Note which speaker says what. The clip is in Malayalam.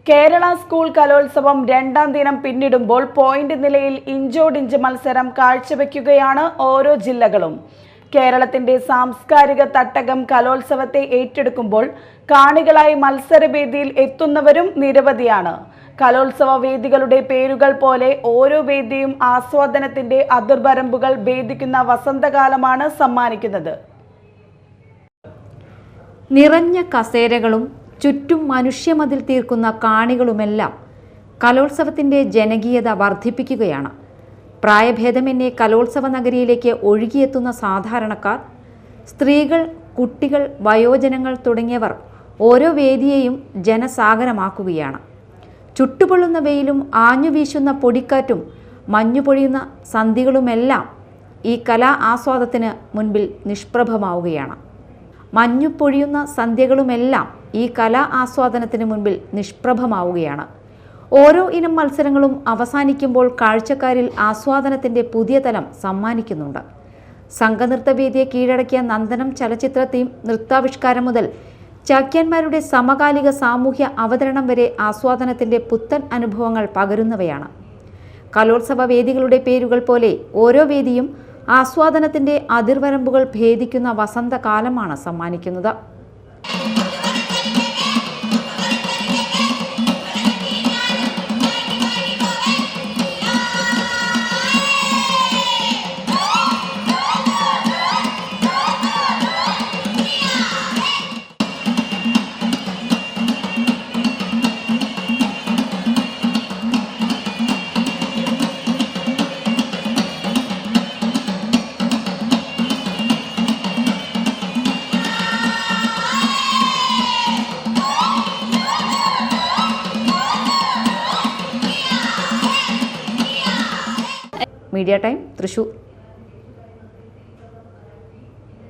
Speaker 1: കേരള സ്കൂൾ കലോത്സവം രണ്ടാം ദിനം പിന്നിടുമ്പോൾ പോയിന്റ് നിലയിൽ ഇഞ്ചോടിഞ്ച് മത്സരം കാഴ്ചവെക്കുകയാണ് ഓരോ ജില്ലകളും. കേരളത്തിന്റെ സാംസ്കാരിക തട്ടകം കലോത്സവത്തെ ഏറ്റെടുക്കുമ്പോൾ കാണികളായി മത്സരവേദിയിൽ എത്തുന്നവരും നിരവധിയാണ്. കലോത്സവ വേദികളുടെ പേരുകൾ പോലെ ഓരോ വേദിയും ആസ്വാദനത്തിന്റെ അതിർവരമ്പുകൾ ഭേദിക്കുന്ന വസന്തകാലമാണ് സമ്മാനിക്കുന്നത്.
Speaker 2: നിറഞ്ഞ കസേരകളും ചുറ്റും മനുഷ്യമതിൽ തീർക്കുന്ന കാണികളുമെല്ലാം കലോത്സവത്തിൻ്റെ ജനകീയത വർദ്ധിപ്പിക്കുകയാണ്. പ്രായഭേദമന്യേ കലോത്സവ നഗരിയിലേക്ക് ഒഴുകിയെത്തുന്ന സാധാരണക്കാർ, സ്ത്രീകൾ, കുട്ടികൾ, വയോജനങ്ങൾ തുടങ്ങിയവർ ഓരോ വേദിയെയും ജനസാഗരമാക്കുകയാണ്. ചുട്ടുപൊള്ളുന്ന വെയിലും ആഞ്ഞുവീശുന്ന പൊടിക്കാറ്റും മഞ്ഞുപൊഴിയുന്ന സന്ധികളുമെല്ലാം ഈ കലാ ആസ്വാദത്തിന് മുൻപിൽ നിഷ്പ്രഭമാവുകയാണ്. മഞ്ഞുപൊഴിയുന്ന സന്ധ്യകളുമെല്ലാം ഈ കലാ ആസ്വാദനത്തിന് മുൻപിൽ നിഷ്പ്രഭമാവുകയാണ്. ഓരോ ഇനം മത്സരങ്ങളും അവസാനിക്കുമ്പോൾ കാഴ്ചക്കാരിൽ ആസ്വാദനത്തിൻ്റെ പുതിയ തലം സമ്മാനിക്കുന്നുണ്ട്. സംഘനൃത്തവേദിയെ കീഴടക്കിയ നന്ദനം ചലച്ചിത്ര തീം നൃത്താവിഷ്കാരം മുതൽ ചാക്യാന്മാരുടെ സമകാലിക സാമൂഹ്യ അവതരണം വരെ ആസ്വാദനത്തിൻ്റെ പുത്തൻ അനുഭവങ്ങൾ പകരുന്നവയാണ്. കലോത്സവ വേദികളുടെ പേരുകൾ പോലെ ഓരോ വേദിയും ആസ്വാദനത്തിൻ്റെ അതിർവരമ്പുകൾ ഭേദിക്കുന്ന വസന്തകാലമാണ് സമ്മാനിക്കുന്നത്. Media time, Thrissur.